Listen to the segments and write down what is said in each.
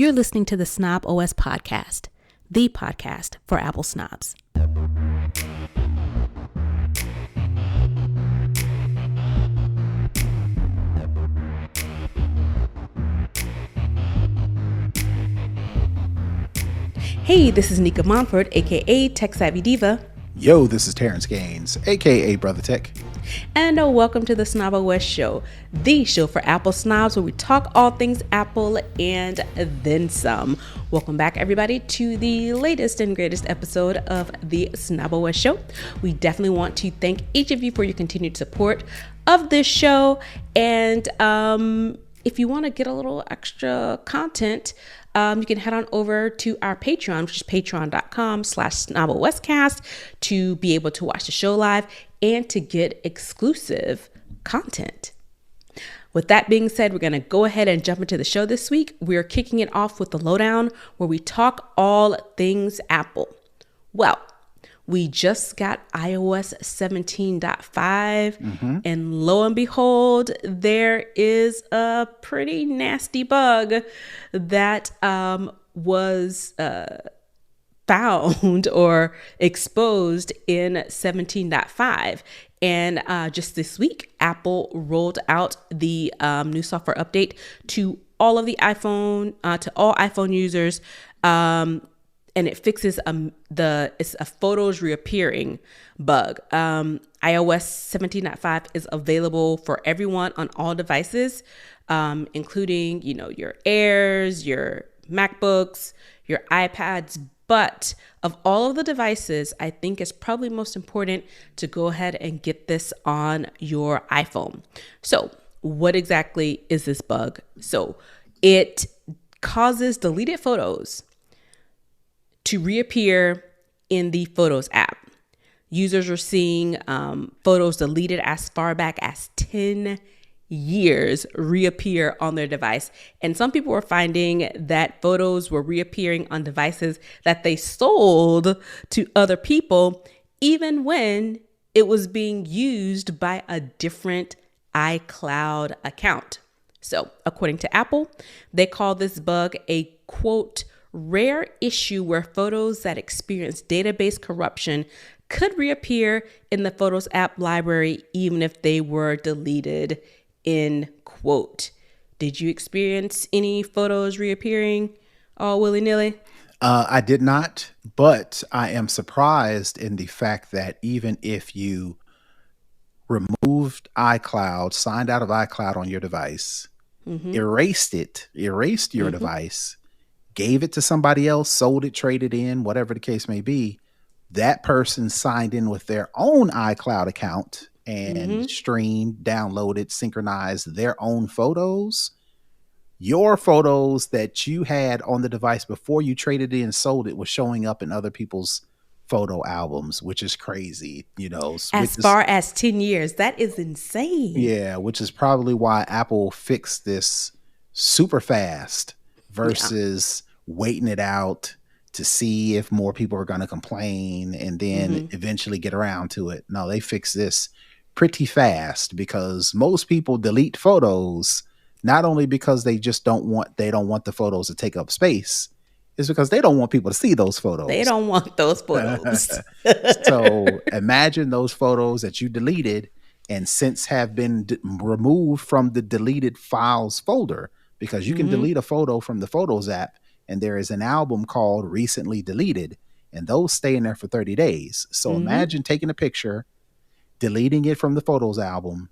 You're listening to the Snob OS podcast, the podcast for Apple snobs. Hey, this is Nika Montford, aka Tech Savvy Diva. Yo, this is Terrence Gaines, aka Brother Tech. And welcome to the Snob OS Show, the show for Apple snobs where we talk all things Apple and then some. Welcome back, everybody, to the latest and greatest episode of the Snob OS Show. We definitely want to thank each of you for your continued support of this show. And if you want to get a little extra content, you can head on over to our Patreon, which is patreon.com/snoboscast, to be able to watch the show live and to get exclusive content. With that being said, we're going to go ahead and jump into the show this week. We're kicking it off with the Lowdown, where we talk all things Apple. Well, we just got iOS 17.5, and lo and behold, there is a pretty nasty bug that was found or exposed in 17.5. And just this week, Apple rolled out the new software update to all of the iPhone, to all iPhone users. And it fixes it's a photos reappearing bug. iOS 17.5 is available for everyone on all devices, including, your Airs, your MacBooks, your iPads. But of all of the devices, I think it's probably most important to go ahead and get this on your iPhone. So what exactly is this bug? So it causes deleted photos to reappear in the Photos app. Users are seeing photos deleted as far back as 10 years reappear on their device. And some people were finding that photos were reappearing on devices that they sold to other people, even when it was being used by a different iCloud account. So according to Apple, they call this bug a, quote, rare issue where photos that experience database corruption could reappear in the Photos app library even if they were deleted, end quote. Did you experience any photos reappearing all willy-nilly? I did not, but I am surprised in the fact that even if you removed iCloud, signed out of iCloud on your device, erased your device, gave it to somebody else, sold it, traded in, whatever the case may be, that person signed in with their own iCloud account and streamed, downloaded, synchronized their own photos. Your photos that you had on the device before you traded in and sold it was showing up in other people's photo albums, which is crazy, As far as 10 years, that is insane. Yeah, which is probably why Apple fixed this super fast versus waiting it out to see if more people are going to complain and then eventually get around to it. No, they fixed this pretty fast because most people delete photos not only because they don't want the photos to take up space. It's because they don't want people to see those photos. They don't want those photos. So imagine those photos that you deleted and since have been removed from the deleted files folder, because you can delete a photo from the Photos app and there is an album called Recently Deleted, and those stay in there for 30 days. So imagine taking a picture, deleting it from the Photos album,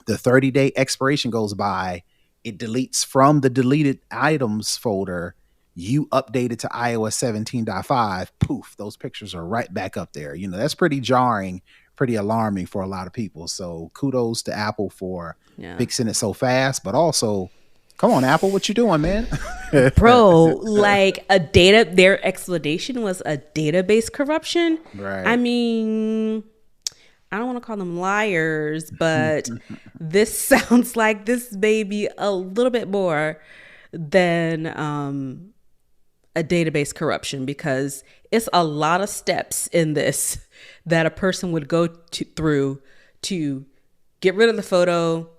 the 30-day expiration goes by, it deletes from the deleted items folder, you update it to iOS 17.5, poof, those pictures are right back up there. That's pretty jarring, pretty alarming for a lot of people. So kudos to Apple for fixing it so fast, but also, come on, Apple, what you doing, man? Bro, their explanation was a database corruption. Right. I mean, I don't want to call them liars, but this sounds like this may be a little bit more than a database corruption, because it's a lot of steps in this that a person would go through to get rid of the photo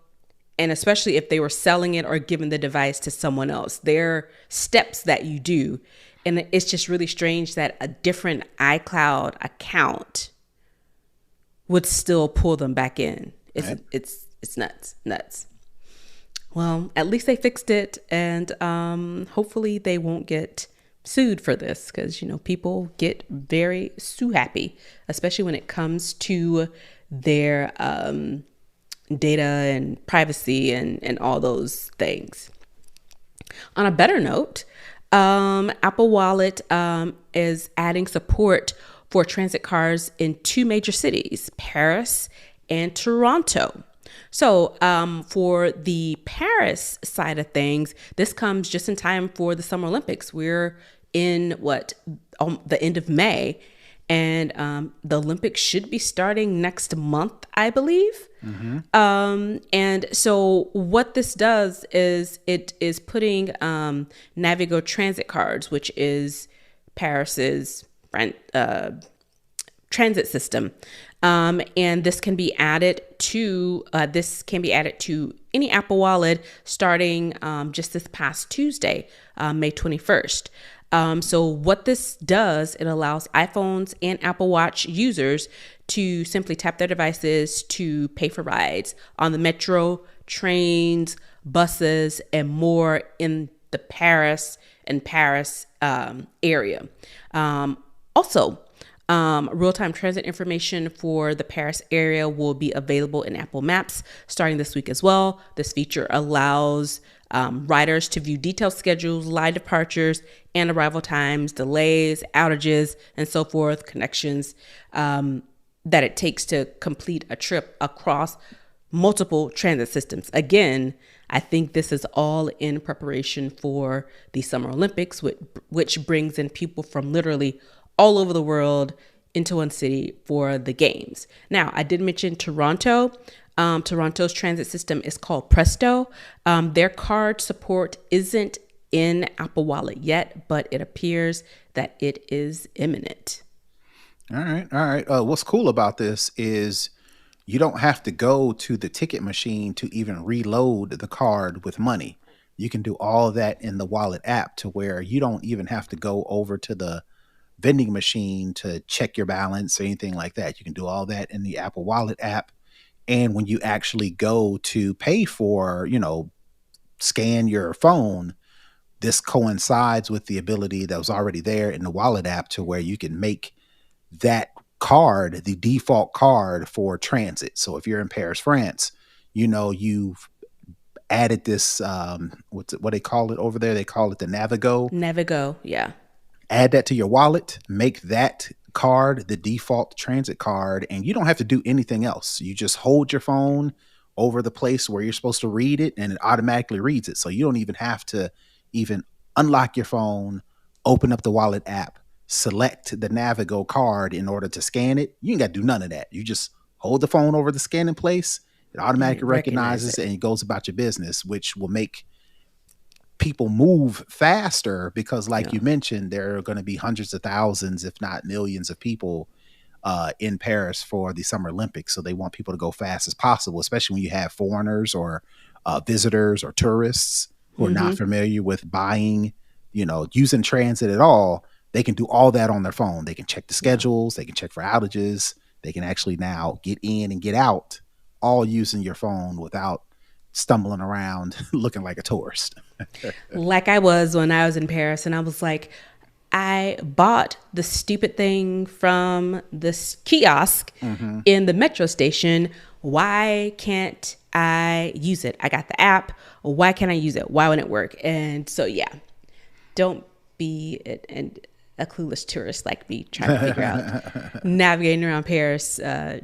And especially if they were selling it or giving the device to someone else. There are steps that you do. And it's just really strange that a different iCloud account would still pull them back in. It's nuts. Well, at least they fixed it, and hopefully they won't get sued for this, because people get very sue happy, especially when it comes to their data and privacy and all those things. On a better note, Apple Wallet is adding support for transit cards in 2 major cities, Paris and Toronto. So for the Paris side of things, this comes just in time for the Summer Olympics. We're in the end of May, and the Olympics should be starting next month, I believe. And so what this does is it is putting Navigo transit cards, which is Paris's transit system. And this can be added to any Apple Wallet starting just this past Tuesday, May 21st. So what this does, it allows iPhones and Apple Watch users to simply tap their devices to pay for rides on the metro, trains, buses, and more in the Paris area. Also, real-time transit information for the Paris area will be available in Apple Maps starting this week as well. This feature allows riders to view detailed schedules, live departures, and arrival times, delays, outages, and so forth, connections that it takes to complete a trip across multiple transit systems. Again, I think this is all in preparation for the Summer Olympics, which brings in people from literally all over the world into one city for the games. Now, I did mention Toronto. Toronto's transit system is called Presto. Their card support isn't in Apple Wallet yet, but it appears that it is imminent. All right. What's cool about this is you don't have to go to the ticket machine to even reload the card with money. You can do all of that in the Wallet app, to where you don't even have to go over to the vending machine to check your balance or anything like that. You can do all that in the Apple Wallet app. And when you actually go to pay for, scan your phone, this coincides with the ability that was already there in the Wallet app, to where you can make that card the default card for transit. So if you're in Paris, France, you've added this, what they call it over there? They call it the Navigo, yeah. Add that to your wallet, make that card the default transit card, and you don't have to do anything else. You just hold your phone over the place where you're supposed to read it, and it automatically reads it. So you don't even have to even unlock your phone, open up the Wallet app, select the Navigo card in order to scan it. You ain't got to do none of that. You just hold the phone over the scanning place. It automatically recognizes it, and it goes about your business, which will make people move faster, because you mentioned, there are going to be hundreds of thousands, if not millions of people in Paris for the Summer Olympics. So they want people to go fast as possible, especially when you have foreigners or visitors or tourists who are not familiar with buying, using transit at all. They can do all that on their phone. They can check the schedules. They can check for outages. They can actually now get in and get out all using your phone without stumbling around looking like a tourist. Like I was when I was in Paris, and I was like, I bought the stupid thing from this kiosk in the metro station. Why can't I use it? I got the app. Why can't I use it? Why wouldn't it work? And so, don't be a clueless tourist like me trying to figure out navigating around Paris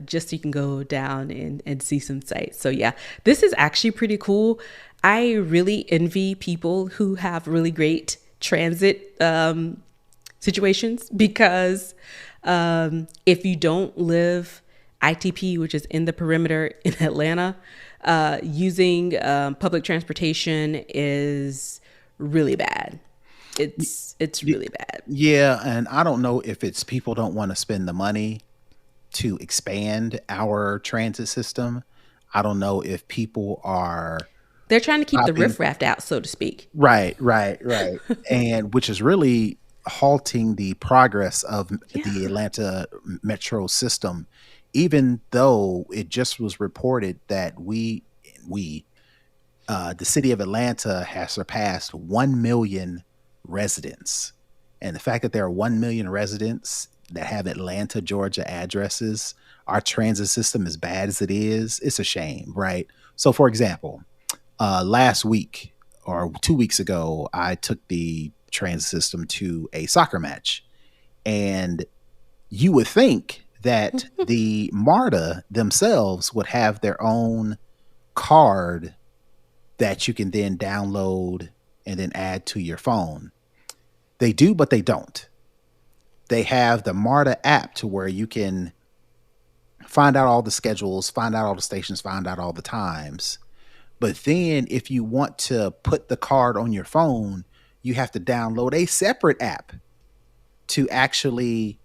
just so you can go down and see some sights. So this is actually pretty cool. I really envy people who have really great transit situations, because if you don't live ITP, which is in the perimeter in Atlanta, using public transportation is really bad. It's really bad. Yeah, and I don't know if it's people don't want to spend the money to expand our transit system. I don't know if people are They're trying to keep the stopping. riffraff out, so to speak. Right. And which is really halting the progress of the Yeah. Atlanta metro system, even though it just was reported that the city of Atlanta has surpassed 1 million residents. And the fact that there are 1 million residents that have Atlanta, Georgia addresses, our transit system, as bad as it is, it's a shame, right? So, for example, last week or 2 weeks ago, I took the transit system to a soccer match. And you would think that the MARTA themselves would have their own card that you can then download and then add to your phone. They do, but they don't. They have the MARTA app to where you can find out all the schedules, find out all the stations, find out all the times. But then if you want to put the card on your phone, you have to download a separate app to actually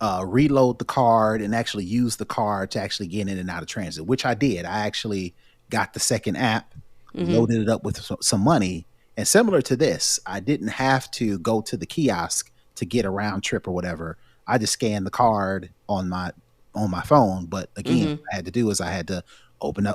reload the card and actually use the card to actually get in and out of transit, which I did. I actually got the second app, loaded it up with some money. And similar to this, I didn't have to go to the kiosk to get a round trip or whatever. I just scanned the card on my phone. But again, what I had to do is I had to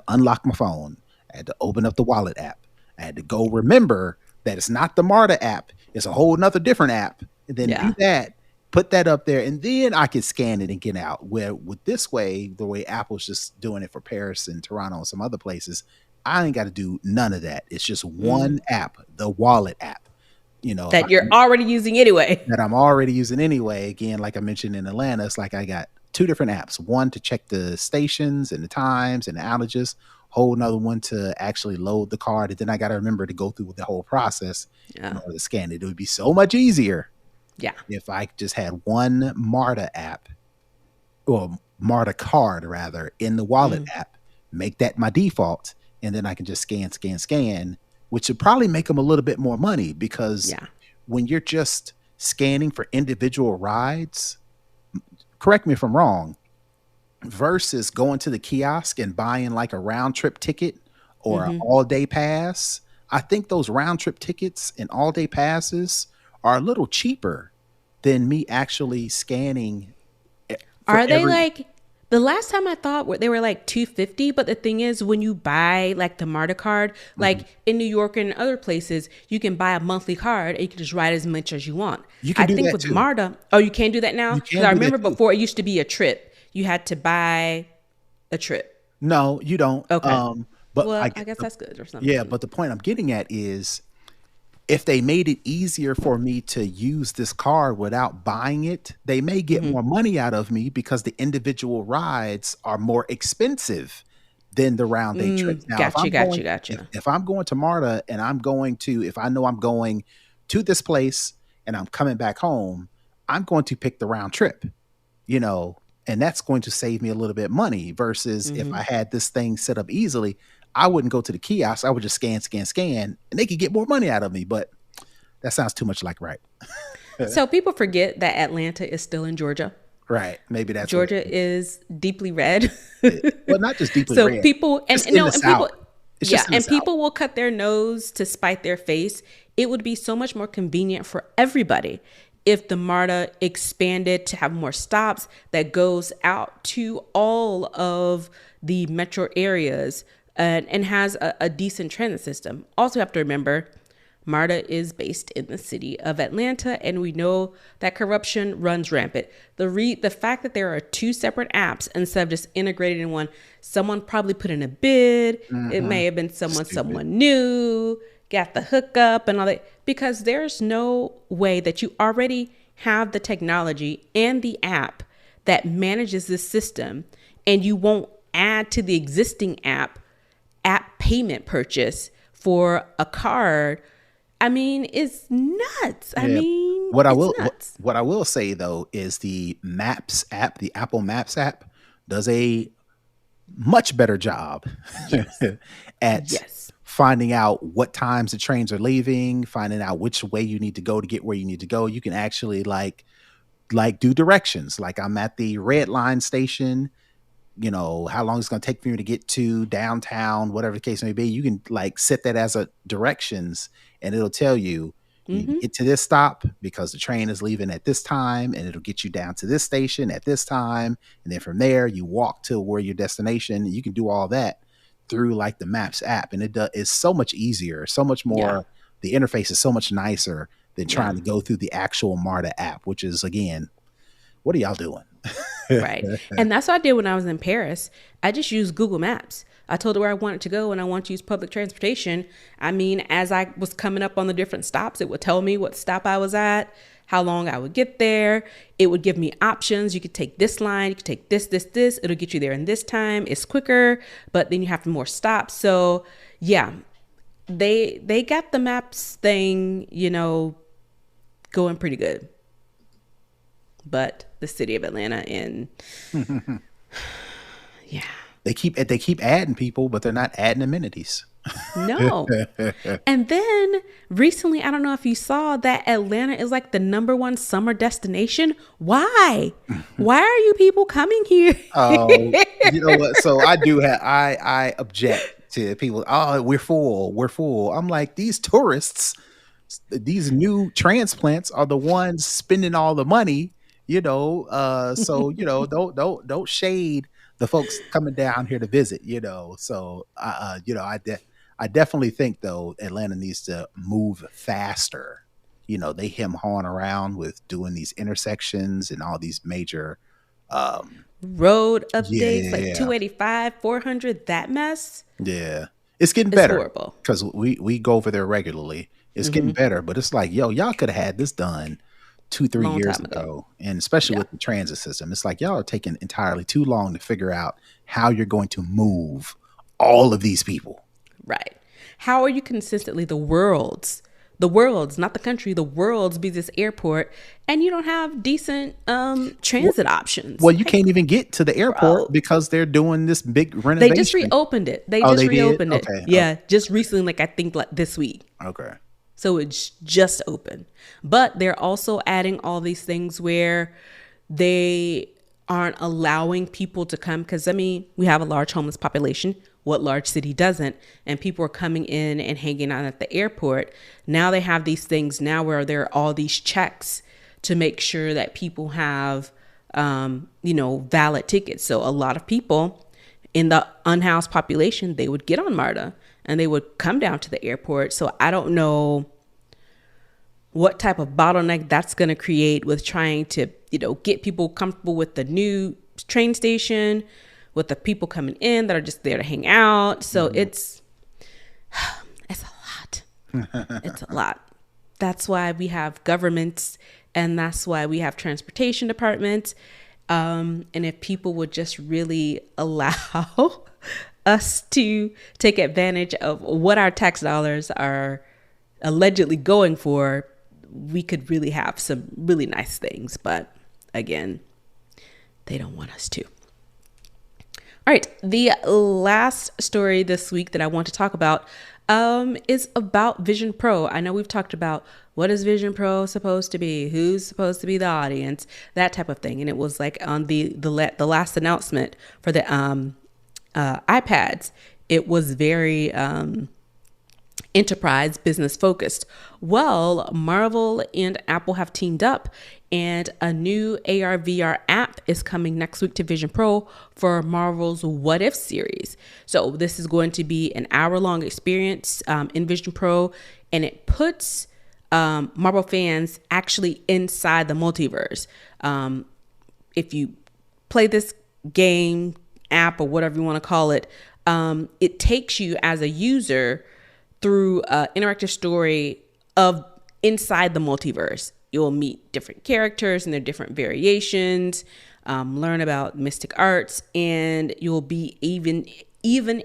unlock my phone. I had to open up the wallet app. I had to go remember that it's not the MARTA app. It's a whole nother different app. And then do that, put that up there, and then I could scan it and get out. Where with this way, the way Apple's just doing it for Paris and Toronto and some other places, I ain't got to do none of that. It's just one app, the wallet app, that you're already using anyway. That I'm already using anyway. Again, like I mentioned in Atlanta, it's like I got two different apps. One to check the stations and the times and the outages. Whole another one to actually load the card. And then I got to remember to go through the whole process in order to scan it. It would be so much easier. Yeah. If I just had one MARTA app, or MARTA card rather, in the wallet app, make that my default, and then I can just scan, which would probably make them a little bit more money, because when you're just scanning for individual rides, correct me if I'm wrong, versus going to the kiosk and buying like a round trip ticket or an all day pass, I think those round trip tickets and all day passes are a little cheaper than me actually scanning. Are they like, the last time I thought they were like $250, but the thing is, when you buy like the MARTA card, like in New York and other places, you can buy a monthly card and you can just ride as much as you want. You can I do think that with too. MARTA, you can do that now? Because I remember before it used to be a trip. You had to buy a trip. No, you don't. Okay. But I guess that's good or something. Yeah, but the point I'm getting at is, if they made it easier for me to use this card without buying it, they may get more money out of me, because the individual rides are more expensive than the round day trips. Now, Gotcha. If I'm going to MARTA and if I know I'm going to this place and I'm coming back home, I'm going to pick the round trip, and that's going to save me a little bit of money, versus if I had this thing set up easily, I wouldn't go to the kiosk. I would just scan, and they could get more money out of me. But that sounds too much like right. So people forget that Atlanta is still in Georgia. Right. Maybe that's Georgia is deeply red. Well, not just deeply red. So people people will cut their nose to spite their face. It would be so much more convenient for everybody if the MARTA expanded to have more stops that goes out to all of the metro areas and has a decent transit system. Also have to remember, MARTA is based in the city of Atlanta, and we know that corruption runs rampant. The fact that there are two separate apps instead of just integrated in one, someone probably put in a bid. It may have been someone knew, got the hookup and all that, because there's no way that you already have the technology and the app that manages this system, and you won't add to the existing app payment purchase for a card. I mean, it's nuts. Yeah. I mean, what I will say though is the Maps app, the Apple Maps app, does a much better job at finding out what times the trains are leaving, finding out which way you need to go to get where you need to go. You can actually like do directions. Like, I'm at the red line station. how long it's going to take for you to get to downtown, whatever the case may be. You can like set that as a directions, and it'll tell you you can get to this stop because the train is leaving at this time, and it'll get you down to this station at this time. And then from there, you walk to where your destination. You can do all that through like the Maps app, and it's so much easier, so much more. Yeah. The interface is so much nicer than trying Yeah. to go through the actual MARTA app, which is, again, what are y'all doing? Right. And that's what I did when I was in Paris. I just used Google Maps. I told her where I wanted to go and I want to use public transportation. I mean, as I was coming up on the different stops, it would tell me what stop I was at, how long I would get there. It would give me options. You could take this line, you could take this. It'll get you there in this time. It's quicker, but then you have more stops. So yeah, they got the maps thing, going pretty good. But the city of Atlanta and yeah. They keep adding people, but they're not adding amenities. No. And then recently, I don't know if you saw that Atlanta is like the #1 summer destination. Why? Why are you people coming here? Oh, you know what? So I object to people. Oh, we're full. I'm like, these tourists, these new transplants are the ones spending all the money, so don't shade the folks coming down here to visit, so I definitely think though Atlanta needs to move faster. They hem hawing around with doing these intersections and all these major road updates, like yeah. 285, 400, that mess. Yeah, it's getting better horrible. because we go over there regularly. It's getting better, but it's like, y'all could have had this done 2-3 years ago. And especially with the transit system, it's like y'all are taking entirely too long to figure out how you're going to move all of these people. Right. How are you consistently the world's, not the country, the world's busiest airport, and you don't have decent transit options? Well, you can't even get to the airport because they're doing this big renovation. They just reopened it. They reopened it. Okay. Yeah, just recently, like I think like this week. Okay. So it's just open. But they're also adding all these things where they aren't allowing people to come. Because, we have a large homeless population. What large city doesn't? And people are coming in and hanging out at the airport. Now they have these things now where there are all these checks to make sure that people have, valid tickets. So a lot of people in the unhoused population, they would get on MARTA and they would come down to the airport. So I don't know what type of bottleneck that's going to create with trying to, get people comfortable with the new train station, with the people coming in that are just there to hang out. So it's a lot. It's a lot. That's why we have governments, and that's why we have transportation departments. And if people would just really allow us to take advantage of what our tax dollars are allegedly going for, we could really have some really nice things. But again, they don't want us to. All right. The last story this week that I want to talk about is about Vision Pro. I know we've talked about what is Vision Pro supposed to be, who's supposed to be the audience, that type of thing. And it was like on the last announcement for the iPads, it was very enterprise business focused. Well, Marvel and Apple have teamed up, and a new AR VR app is coming next week to Vision Pro for Marvel's What If series. So this is going to be an hour-long experience in Vision Pro, and it puts Marvel fans actually inside the multiverse. If you play this game, app, or whatever you want to call it, it takes you as a user through an interactive story of inside the multiverse. You'll meet different characters and their different variations, learn about mystic arts, and you'll be even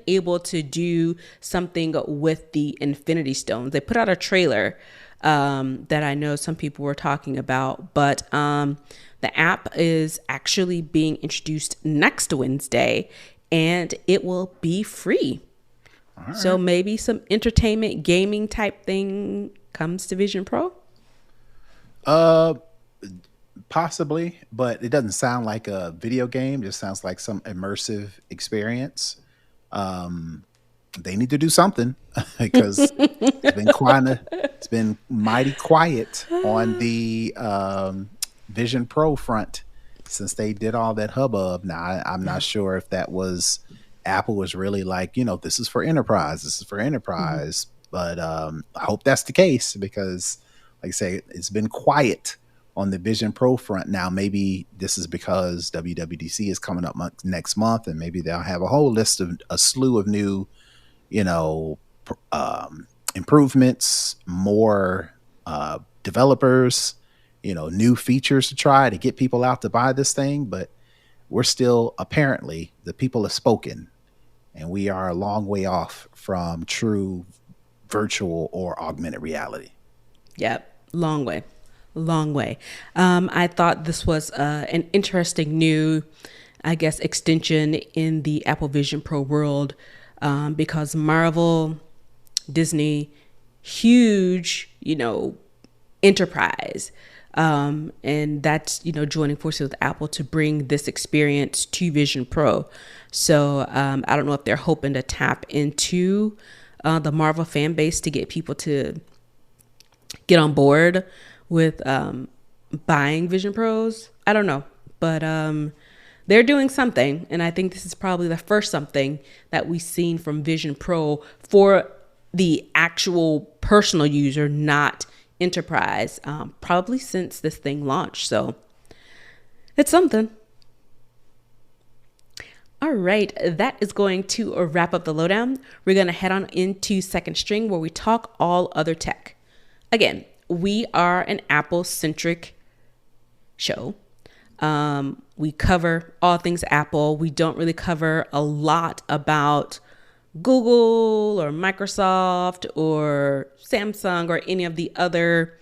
able to do something with the Infinity Stones. They put out a trailer that I know some people were talking about, but the app is actually being introduced next Wednesday, and it will be free. Right. So maybe some entertainment gaming type thing comes to Vision Pro. Possibly, but it doesn't sound like a video game. It just sounds like some immersive experience. Um, they need to do something because it's been mighty quiet on the Vision Pro front since they did all that hubbub. Now I'm not sure if that was Apple was really like, this is for enterprise, but I hope that's the case because, like I say, it's been quiet on the Vision Pro front. Now maybe this is because WWDC is coming up next month, and maybe they'll have a whole list of a slew of new improvements, more developers, new features to try to get people out to buy this thing. But we're still, apparently, the people have spoken, and we are a long way off from true virtual or augmented reality. Yep, long way. I thought this was an interesting new, I guess, extension in the Apple Vision Pro world because Marvel, Disney, huge, enterprise. And that's, joining forces with Apple to bring this experience to Vision Pro. So I don't know if they're hoping to tap into the Marvel fan base to get people to get on board with buying Vision Pros. I don't know, but they're doing something, and I think this is probably the first something that we've seen from Vision Pro for the actual personal user, not enterprise, probably since this thing launched. So it's something. All right, that is going to wrap up the lowdown. We're going to head on into Second String, where we talk all other tech. Again, we are an Apple-centric show. We cover all things Apple. We don't really cover a lot about Google or Microsoft or Samsung or any of the other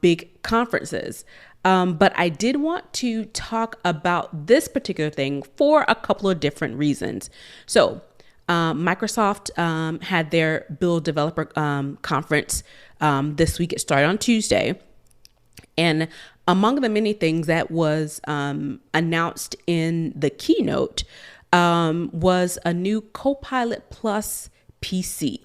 big conferences. But I did want to talk about this particular thing for a couple of different reasons. So Microsoft had their Build Developer conference this week. It started on Tuesday. And among the many things that was announced in the keynote was a new Copilot Plus PC.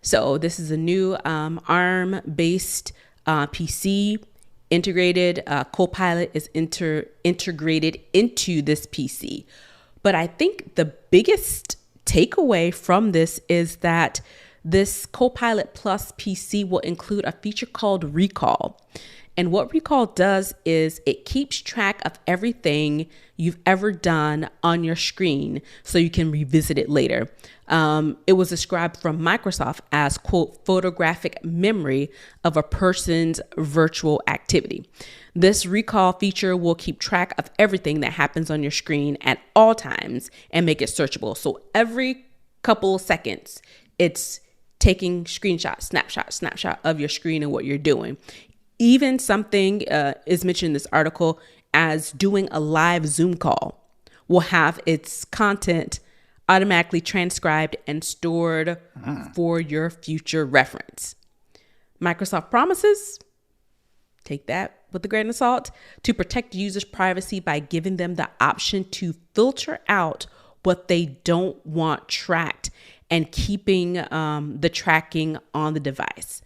So this is a new ARM-based PC. Integrated Copilot is integrated into this PC. But I think the biggest takeaway from this is that this Copilot Plus PC will include a feature called Recall. And what Recall does is it keeps track of everything you've ever done on your screen so you can revisit it later. It was described from Microsoft as, quote, photographic memory of a person's virtual activity. This Recall feature will keep track of everything that happens on your screen at all times and make it searchable. So every couple of seconds, it's taking snapshot of your screen and what you're doing. Even something is mentioned in this article as doing a live Zoom call will have its content automatically transcribed and stored for your future reference. Microsoft promises, take that with a grain of salt, to protect users' privacy by giving them the option to filter out what they don't want tracked and keeping the tracking on the device.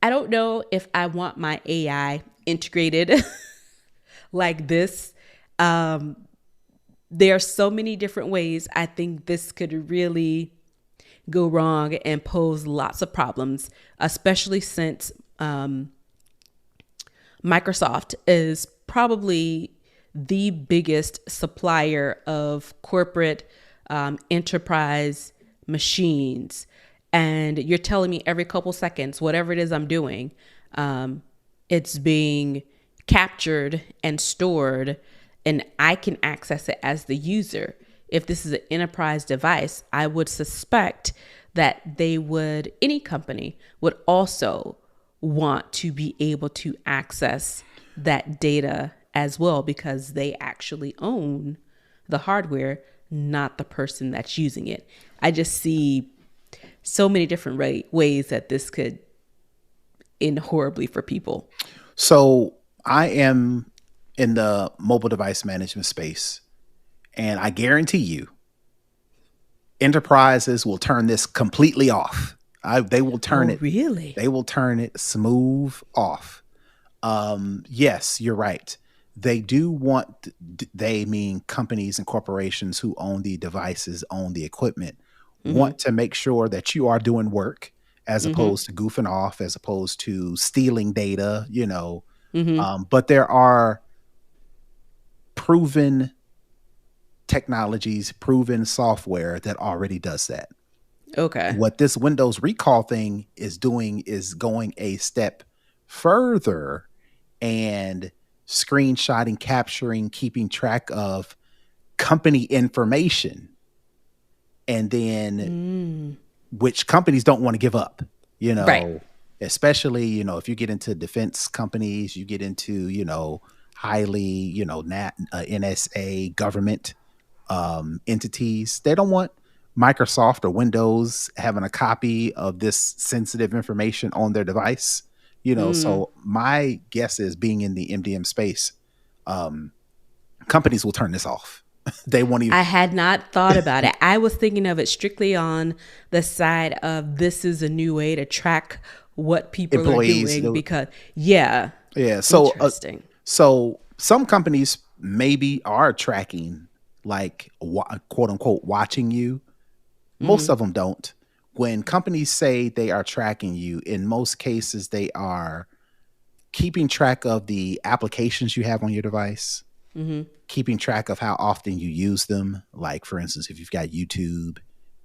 I don't know if I want my AI integrated like this. There are so many different ways I think this could really go wrong and pose lots of problems, especially since Microsoft is probably the biggest supplier of corporate enterprise machines. And you're telling me every couple seconds, whatever it is I'm doing, it's being captured and stored, and I can access it as the user. If this is an enterprise device, I would suspect that any company would also want to be able to access that data as well, because they actually own the hardware, not the person that's using it. I just see so many different ways that this could end horribly for people. So I am in the mobile device management space, and I guarantee you, enterprises will turn this completely off. They will turn it. Really? They will turn it smooth off. Yes, you're right. They do want. They mean companies and corporations who own the devices, own the equipment, want to make sure that you are doing work as opposed to goofing off, as opposed to stealing data. But there are proven technologies, proven software that already does that. Okay. What this Windows recall thing is doing is going a step further and screenshotting, capturing, keeping track of company information, and then which companies don't want to give up, Right. especially, if you get into defense companies, you get into, highly, NSA government entities. They don't want Microsoft or Windows having a copy of this sensitive information on their device. So my guess is, being in the MDM space, companies will turn this off. They won't even. I had not thought about it. I was thinking of it strictly on the side of, this is a new way to track what people Employees, are doing, because yeah. So Interesting. So some companies maybe are tracking, like, quote unquote, watching you. Most of them don't. When companies say they are tracking you, in most cases, they are keeping track of the applications you have on your device, keeping track of how often you use them. Like, for instance, if you've got YouTube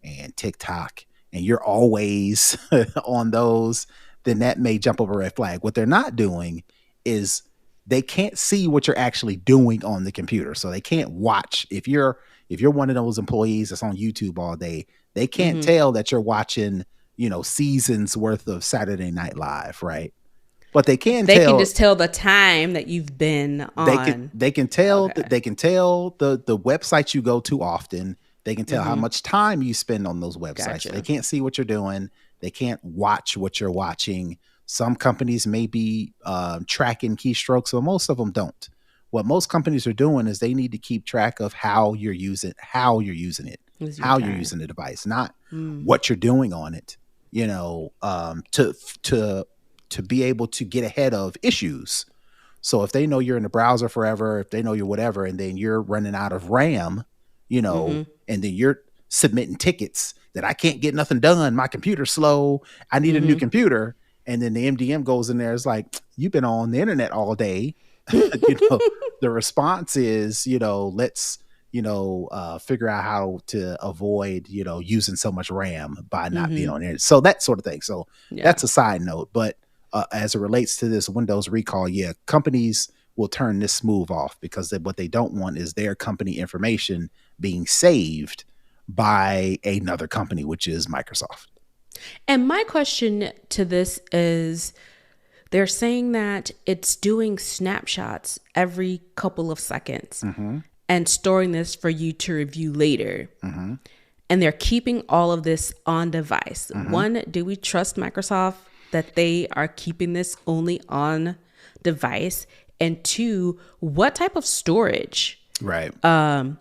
and TikTok and you're always on those, then that may jump over a red flag. What they're not doing is, they can't see what you're actually doing on the computer. So they can't watch. If you're one of those employees that's on YouTube all day, they can't tell that you're watching, seasons worth of Saturday Night Live, right? But they can just tell the time that you've been on. They can tell they can tell the websites you go to often. They can tell how much time you spend on those websites. Gotcha. They can't see what you're doing. They can't watch what you're watching. Some companies may be tracking keystrokes, but most of them don't. What most companies are doing is, they need to keep track of how you're using it, how you're using the device, not what you're doing on it. To be able to get ahead of issues. So if they know you're in the browser forever, if they know you're whatever, and then you're running out of RAM, and then you're submitting tickets that, I can't get nothing done, my computer's slow, I need a new computer. And then the MDM goes in there, it's like, you've been on the internet all day. The response is, let's, figure out how to avoid, using so much RAM by not being on it. So that sort of thing. So that's a side note. But as it relates to this Windows recall, companies will turn this smooth off, because what they don't want is their company information being saved by another company, which is Microsoft. And my question to this is, they're saying that it's doing snapshots every couple of seconds and storing this for you to review later. And they're keeping all of this on device. One, do we trust Microsoft that they are keeping this only on device? And two, what type of storage are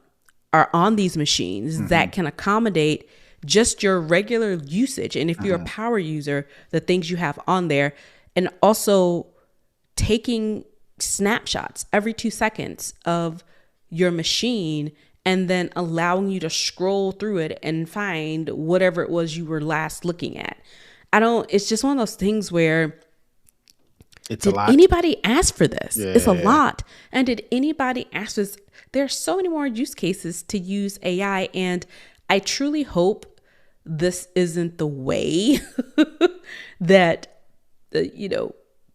on these machines that can accommodate just your regular usage? And if you're a power user, the things you have on there, and also taking snapshots every 2 seconds of your machine, and then allowing you to scroll through it and find whatever it was you were last looking at. It's just one of those things where, it's a lot. Did anybody ask for this? Yeah. It's a lot. And did anybody ask for this? There are so many more use cases to use AI, and I truly hope this isn't the way that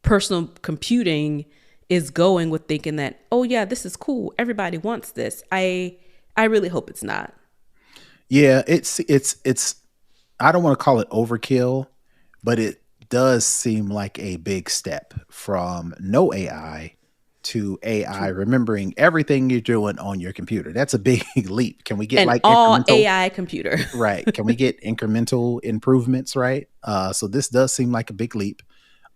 personal computing is going, with thinking that, oh yeah, this is cool, everybody wants this. I really hope it's not. Yeah, it's I don't want to call it overkill, but it does seem like a big step from no AI to AI remembering everything you're doing on your computer. That's a big leap. Can we get all AI computer? Right. Can we get incremental improvements? Right. So this does seem like a big leap.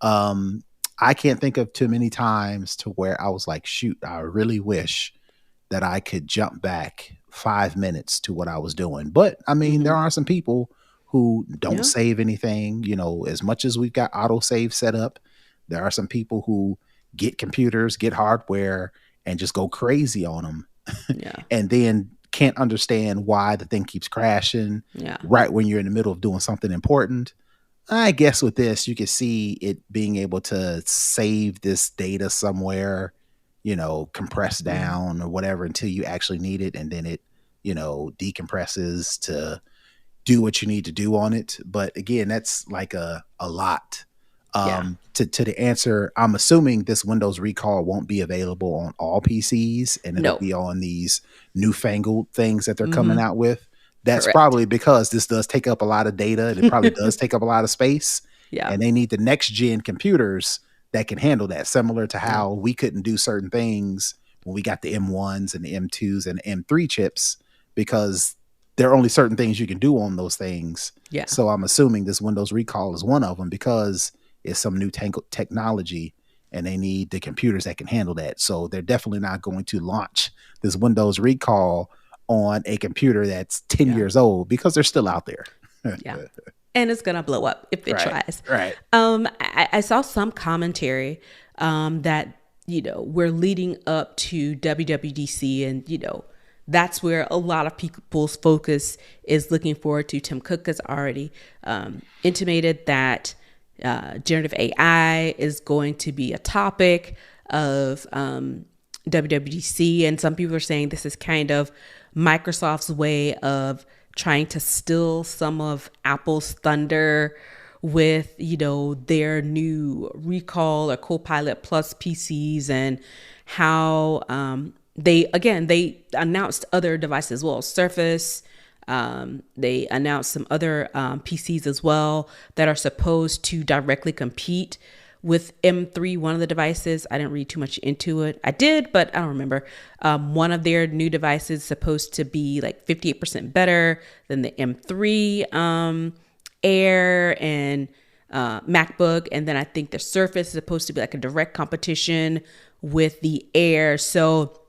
Um, I can't think of too many times to where I was like, shoot, I really wish that I could jump back 5 minutes to what I was doing. But I mean, there are some people who don't Yeah. save anything, as much as we've got autosave set up. There are some people who get computers, get hardware, and just go crazy on them. Yeah. And then can't understand why the thing keeps crashing Yeah. right when you're in the middle of doing something important. I guess with this, you can see it being able to save this data somewhere, compress down or whatever until you actually need it. And then it, decompresses to do what you need to do on it. But again, that's like a lot. Yeah. To the answer, I'm assuming this Windows recall won't be available on all PCs and it'll No. be on these newfangled things that they're coming Mm-hmm. out with. That's Correct. probably because this does take up a lot of data and it probably does take up a lot of space. Yeah. And they need the next gen computers that can handle that, similar to Yeah. how we couldn't do certain things when we got the M1s and the M2s and the M3 chips, because there are only certain things you can do on those things. Yeah. So I'm assuming this Windows recall is one of them because it's some new technology and they need the computers that can handle that. So they're definitely not going to launch this Windows recall on a computer that's 10 years old because they're still out there. Yeah. And it's going to blow up if it Right, tries. right. I saw some commentary that, we're leading up to WWDC and, that's where a lot of people's focus is looking forward to. Tim Cook has already intimated that generative AI is going to be a topic of WWDC. And some people are saying this is kind of Microsoft's way of trying to steal some of Apple's thunder with, their new Recall or Copilot Plus PCs and how they announced other devices as well. Surface, they announced some other PCs as well that are supposed to directly compete with M3, one of the devices. I didn't read too much into it. I did, but I don't remember. One of their new devices is supposed to be like 58% better than the M3 Air and MacBook. And then I think the Surface is supposed to be like a direct competition with the Air. So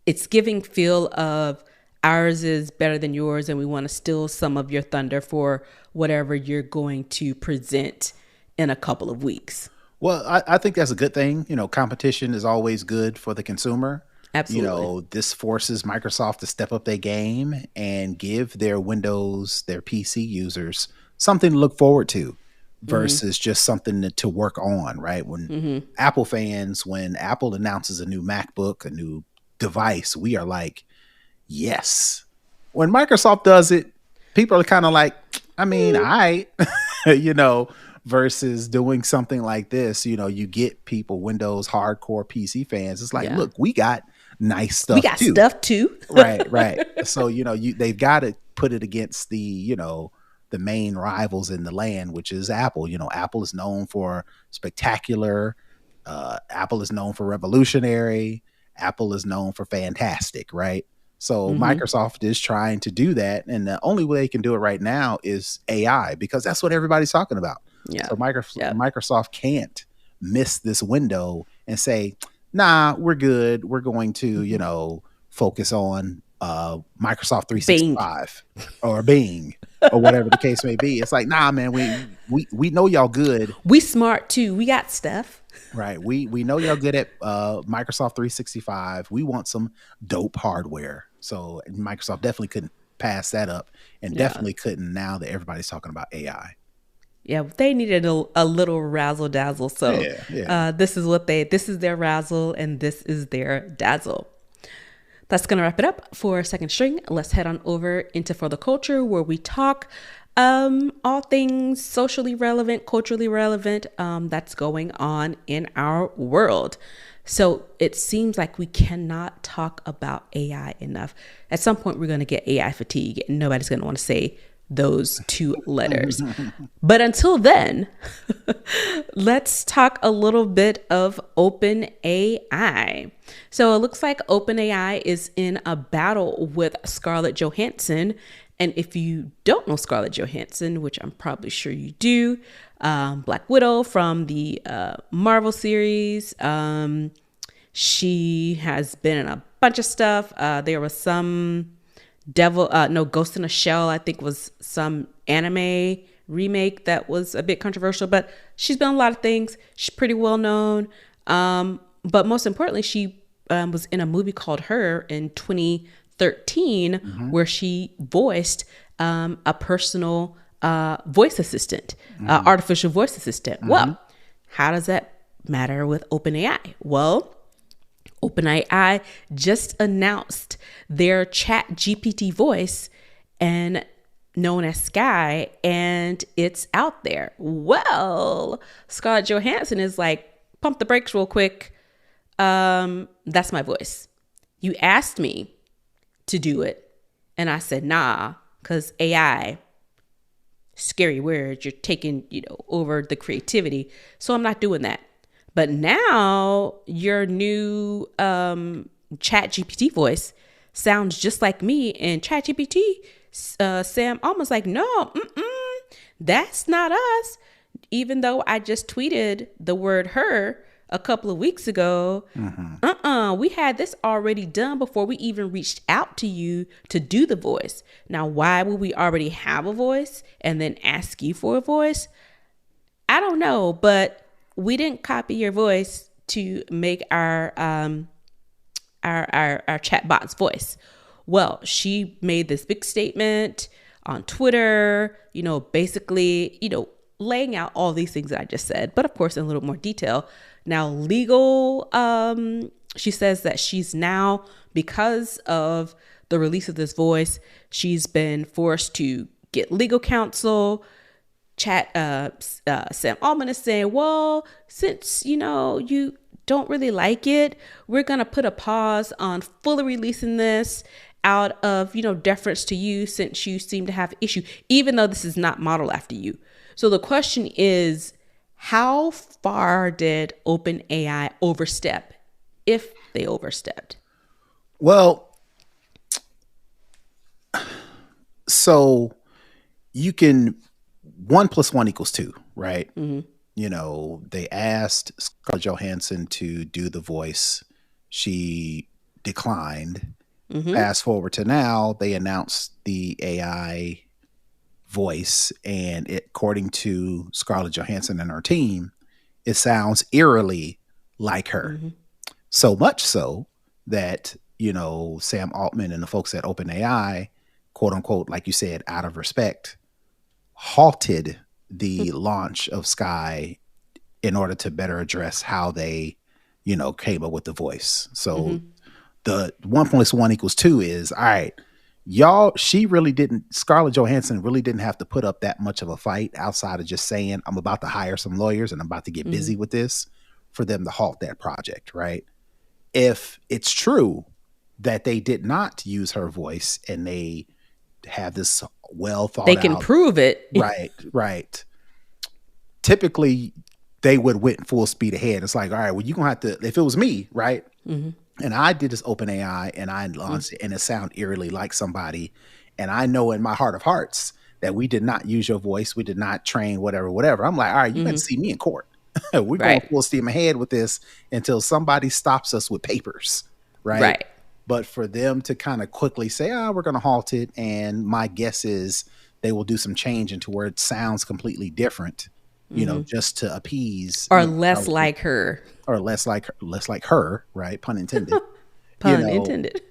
it's giving feel of ours is better than yours and we want to steal some of your thunder for whatever you're going to present in a couple of weeks. Well, I think that's a good thing. Competition is always good for the consumer. Absolutely. This forces Microsoft to step up their game and give their Windows, their PC users something to look forward to versus just something to work on, right? When Apple fans, when Apple announces a new MacBook, a new device, we are like, yes. When Microsoft does it, people are kind of like, I mean, versus doing something like this, you get people, Windows hardcore PC fans. It's like, look, we got nice stuff. We got stuff too. Right. So, they've got to put it against the main rivals in the land, which is Apple. Apple is known for spectacular. Apple is known for revolutionary. Apple is known for fantastic, right? So Microsoft is trying to do that. And the only way they can do it right now is AI, because that's what everybody's talking about. Yeah. So Microsoft can't miss this window and say, nah, we're good. We're going to, focus on Microsoft 365 or Bing or whatever the case may be. It's like, nah, man, we know y'all good. We smart too. We got stuff. Right. We know y'all good at Microsoft 365. We want some dope hardware. So Microsoft definitely couldn't pass that up and definitely couldn't now that everybody's talking about AI. Yeah, they needed a little razzle dazzle. So this is their razzle and this is their dazzle. That's going to wrap it up for Second String. Let's head on over into For the Culture, where we talk all things socially relevant, culturally relevant that's going on in our world. So it seems like we cannot talk about AI enough. At some point, we're going to get AI fatigue and nobody's going to want to say those two letters. But until then, let's talk a little bit of OpenAI. So it looks like OpenAI is in a battle with Scarlett Johansson. And if you don't know Scarlett Johansson, which I'm probably sure you do, Black Widow from the Marvel series. She has been in a bunch of stuff. There was some Ghost in a Shell, I think, was some anime remake that was a bit controversial, but she's been in a lot of things. She's pretty well known. But most importantly, she was in a movie called Her in 2013, where she voiced a personal voice assistant, artificial voice assistant. Well, how does that matter with OpenAI? Well, OpenAI just announced their Chat GPT voice, and known as Sky, and it's out there. Well, Scarlett Johansson is like, pump the brakes real quick. That's my voice. You asked me to do it, and I said nah, because AI, scary word, you're taking over the creativity, so I'm not doing that. But now your new Chat GPT voice sounds just like me, and Chat GPT, Sam almost like, no, that's not us. Even though I just tweeted the word her a couple of weeks ago, we had this already done before we even reached out to you to do the voice. Now, why would we already have a voice and then ask you for a voice? I don't know, but we didn't copy your voice to make our chatbot's voice. Well, she made this big statement on Twitter, basically, laying out all these things that I just said, but of course in a little more detail. Now, legal, she says that she's now, because of the release of this voice, she's been forced to get legal counsel. Sam Altman is saying, well, since, you don't really like it, we're going to put a pause on fully releasing this out of, deference to you, since you seem to have issue, even though this is not modeled after you. So the question is, how far did OpenAI overstep, if they overstepped? Well, so you can 1 + 1 = 2, right? They asked Scarlett Johansson to do the voice. She declined. Fast forward to now, they announced the AI voice, and according to Scarlett Johansson and her team, it sounds eerily like her. So much so that, Sam Altman and the folks at OpenAI, quote unquote, like you said, out of respect, halted the launch of Sky in order to better address how they, came up with the voice. So the 1 + 1 = 2 is, all right, y'all, Scarlett Johansson really didn't have to put up that much of a fight outside of just saying, I'm about to hire some lawyers and I'm about to get busy with this, for them to halt that project, right? If it's true that they did not use her voice and they have this well thought out, they can prove it. Right. Typically, they would went full speed ahead. It's like, all right, well, you're going to have to, if it was me, right? And I did this OpenAI and I launched it and it sounded eerily like somebody. And I know in my heart of hearts that we did not use your voice. We did not train whatever. I'm like, all right, you got to see me in court. We're going full steam ahead with this until somebody stops us with papers. Right. But for them to kind of quickly say, we're going to halt it. And my guess is they will do some change into where it sounds completely different, just to appease. Or less like her. Or less like her, right? Pun intended. Intended.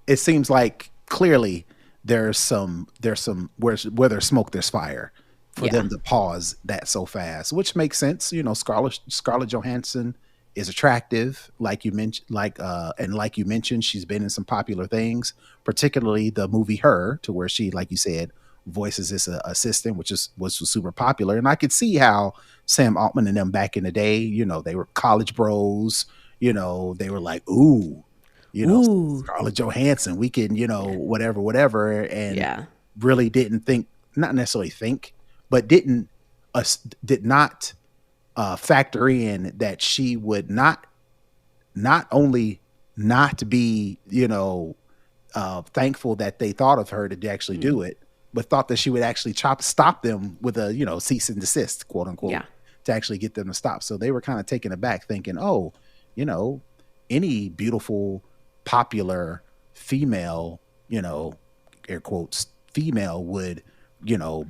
It seems like clearly there's where there's smoke, there's fire for them to pause that so fast, which makes sense. Scarlett Johansson is attractive, like you mentioned, she's been in some popular things, particularly the movie Her, to where she, like you said, voices this assistant, which was super popular. And I could see how Sam Altman and them back in the day, they were college bros, they were like, ooh, Scarlett Johansson, we can, whatever. And really didn't think, not necessarily think, but did not factor in that she would not only not be, thankful that they thought of her to actually do it, but thought that she would actually stop them with a, cease and desist, quote unquote, Yeah. to actually get them to stop. So they were kind of taken aback thinking, oh, you know, any beautiful, popular female, air quotes, female would,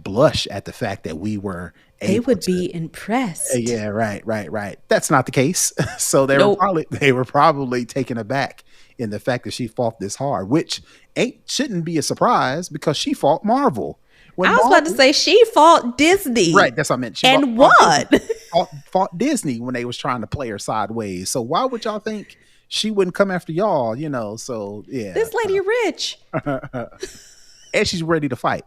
blush at the fact that we were They able would to. be impressed. Yeah, right. That's not the case. So Nope. they were probably taken aback in the fact that she fought this hard, which shouldn't be a surprise because she fought Marvel. I When was about to Marvel, say she fought Disney. right, that's what I meant. She And fought what? Disney, fought Disney when they was trying to play her sideways. So why would y'all think she wouldn't come after y'all? So yeah, This lady rich. and she's ready to fight.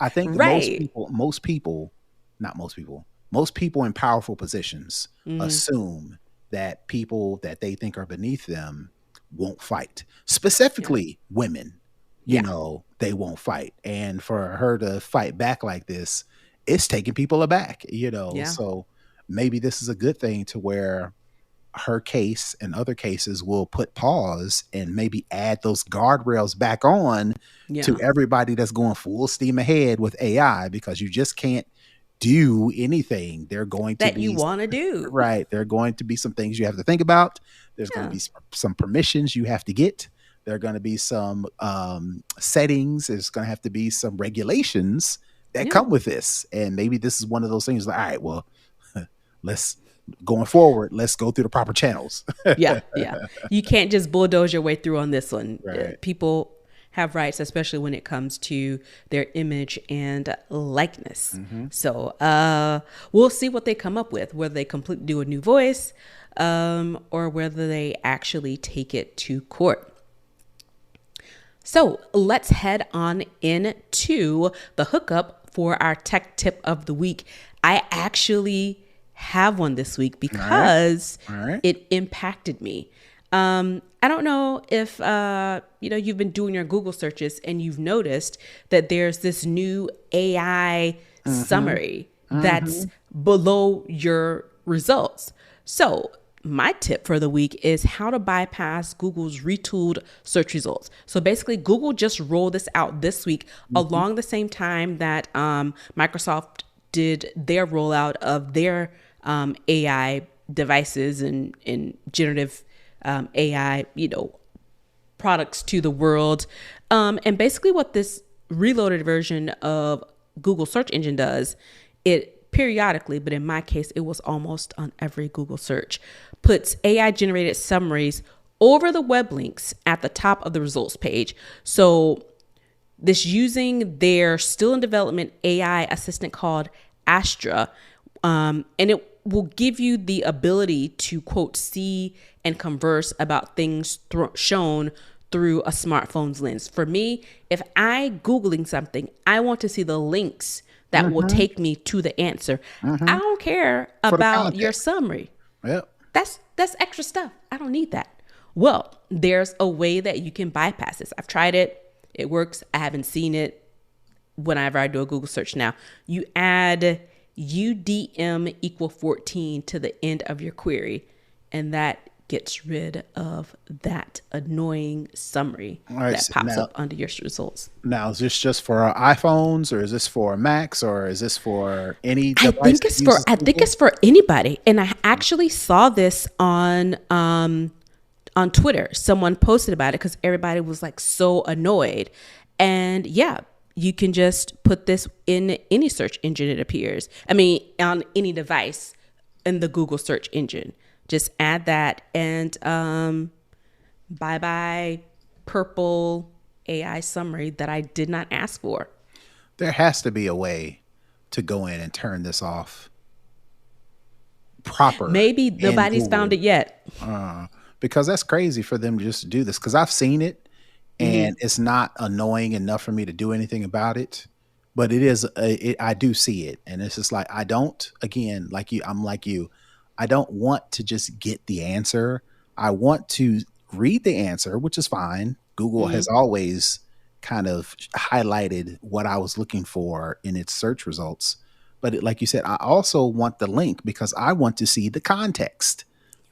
I think Right. most people in powerful positions assume that people that they think are beneath them won't fight. Specifically, women, Yeah. they won't fight. And for her to fight back like this, it's taking people aback, Yeah. So maybe this is a good thing to where her case and other cases will put pause and maybe add those guardrails back on Yeah. to everybody that's going full steam ahead with AI, because you just can't do anything. They're going to That be you want to do. right. There are going to be some things you have to think about. There's going to be some permissions you have to get. There are going to be some settings. There's going to have to be some regulations that come with this. And maybe this is one of those things like, all right, well, going forward, let's go through the proper channels. Yeah. You can't just bulldoze your way through on this one. Right. People have rights, especially when it comes to their image and likeness. So we'll see what they come up with, whether they completely do a new voice or whether they actually take it to court. So let's head on into the hookup for our tech tip of the week. I actually have one this week because All right. it impacted me. I don't know if you've been doing your Google searches and you've noticed that there's this new AI summary that's below your results. So my tip for the week is how to bypass Google's retooled search results. So basically, Google just rolled this out this week along the same time that Microsoft did their rollout of their AI devices and generative AI, products to the world. And basically what this reloaded version of Google search engine does, it periodically, but in my case, it was almost on every Google search, puts AI generated summaries over the web links at the top of the results page. So this using their still in development AI assistant called Astra, and it will give you the ability to, quote, see and converse about things shown through a smartphone's lens. For me, if I Googling something, I want to see the links that will take me to the answer. I don't care about your summary. Yep. That's extra stuff. I don't need that. Well, there's a way that you can bypass this. I've tried it. It works. I haven't seen it whenever I do a Google search now. You add UDM equal 14 to the end of your query, and that gets rid of that annoying summary that pops up under your results. Now, is this just for iPhones, or is this for Macs, or is this for any device? I think it's for anybody. And I actually saw this on Twitter. Someone posted about it because everybody was like so annoyed. And yeah, you can just put this in any search engine, it appears. I mean, on any device in the Google search engine. Just add that and bye-bye purple AI summary that I did not ask for. There has to be a way to go in and turn this off proper. Maybe nobody's found it yet. Because that's crazy for them to just do this. Because I've seen it, and it's not annoying enough for me to do anything about it. But it is. I do see it, and it's just like I don't. Again, like you, I'm like you. I don't want to just get the answer. I want to read the answer, which is fine. Google has always kind of highlighted what I was looking for in its search results. But like you said, I also want the link because I want to see the context,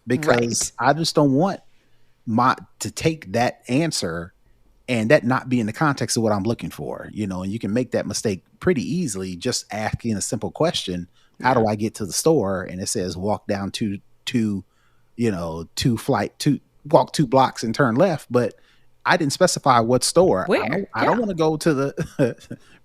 because I just don't want to take that answer and that not be in the context of what I'm looking for, and you can make that mistake pretty easily just asking a simple question. How do I get to the store? And it says walk down walk 2 blocks and turn left, but I didn't specify what store. Where? I don't want to go to the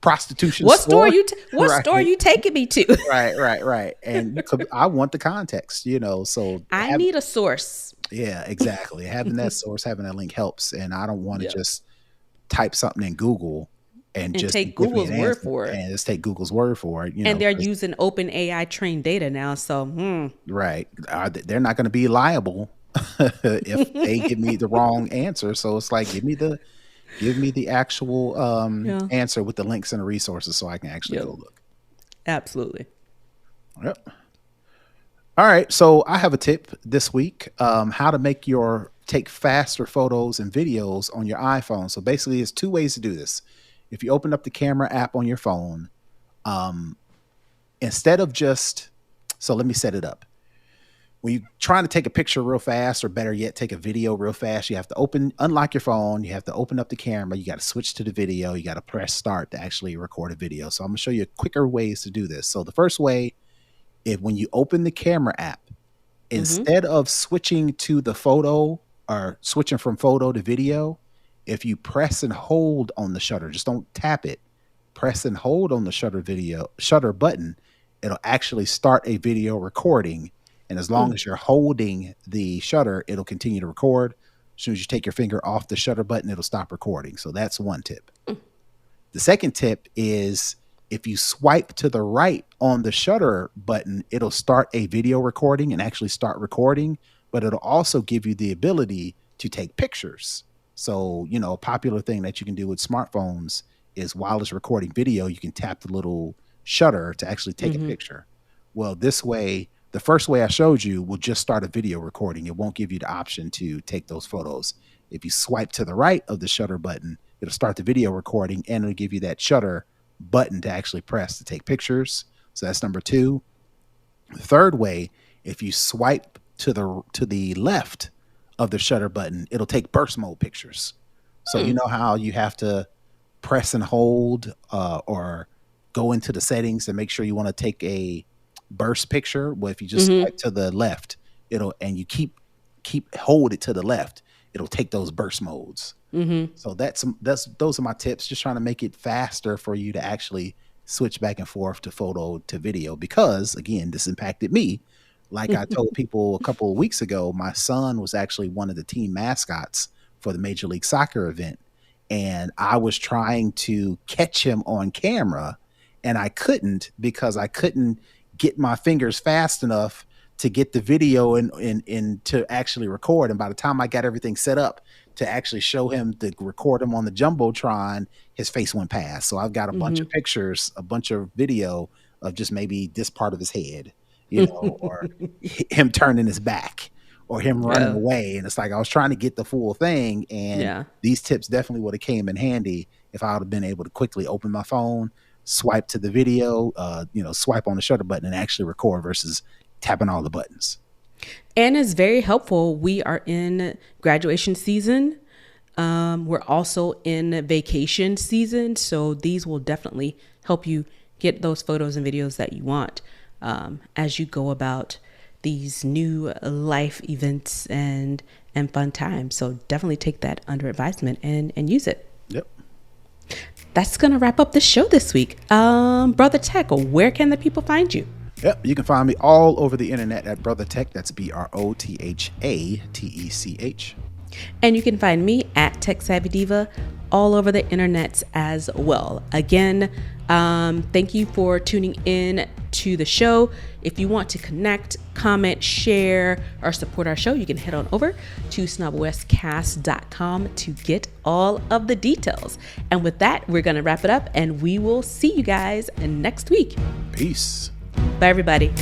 prostitution What store. What store you taking me to? Right. And I want the context, so I need a source. Yeah, exactly. Having that source, having that link helps. And I don't want to just type something in Google and just take Google's word for it. And just take Google's word for it. And they're using open AI trained data now. So, right. They're not going to be liable if they give me the wrong answer. So it's like, give me the actual answer with the links and the resources so I can actually go look. Absolutely. Yep. All right. So I have a tip this week, how to take faster photos and videos on your iPhone. So basically it's 2 ways to do this. If you open up the camera app on your phone, instead of so let me set it up. When you're trying to take a picture real fast, or better yet, take a video real fast, you have to unlock your phone. You have to open up the camera. You got to switch to the video. You got to press start to actually record a video. So I'm going to show you quicker ways to do this. So the first way, when you open the camera app, instead of switching to the photo or switching from photo to video, if you press and hold on the shutter, just don't tap it, press and hold on the shutter button, it'll actually start a video recording. And as long as you're holding the shutter, it'll continue to record. As soon as you take your finger off the shutter button, it'll stop recording. So that's one tip. The second tip is if you swipe to the right on the shutter button, it'll start a video recording and actually start recording, but it'll also give you the ability to take pictures. So, a popular thing that you can do with smartphones is while it's recording video, you can tap the little shutter to actually take a picture. Well, this way, the first way I showed you will just start a video recording. It won't give you the option to take those photos. If you swipe to the right of the shutter button, it'll start the video recording and it'll give you that shutter button to actually press to take pictures. So that's number 2. The third way, if you swipe to the left of the shutter button, it'll take burst mode pictures. So you know how you have to press and hold or go into the settings and make sure you want to take a burst picture. Well, if you just swipe to the left, and you keep hold it to the left, it'll take those burst modes. So those are my tips, just trying to make it faster for you to actually switch back and forth to photo to video, because again, this impacted me. Like I told people a couple of weeks ago, my son was actually one of the team mascots for the Major League Soccer event. And I was trying to catch him on camera and I couldn't, because I couldn't get my fingers fast enough to get the video in to actually record. And by the time I got everything set up to actually show him, to record him on the Jumbotron, his face went past. So I've got a bunch of pictures, a bunch of video of just maybe this part of his head, or him turning his back or him running away. And it's like, I was trying to get the full thing. And these tips definitely would have came in handy if I would have been able to quickly open my phone, swipe to the video, swipe on the shutter button and actually record versus tapping all the buttons. And it's very helpful. We are in graduation season. We're also in vacation season. So these will definitely help you get those photos and videos that you want as you go about these new life events and fun times. So definitely take that under advisement and use it. Yep. That's going to wrap up the show this week. Brother Tech, where can the people find you? Yep, you can find me all over the internet at Brother Tech. That's BROTHATECH. And you can find me at Tech Savvy Diva all over the internets as well. Again, thank you for tuning in to the show. If you want to connect, comment, share, or support our show, you can head on over to snobwestcast.com to get all of the details. And with that, we're going to wrap it up and we will see you guys next week. Peace. Bye, everybody.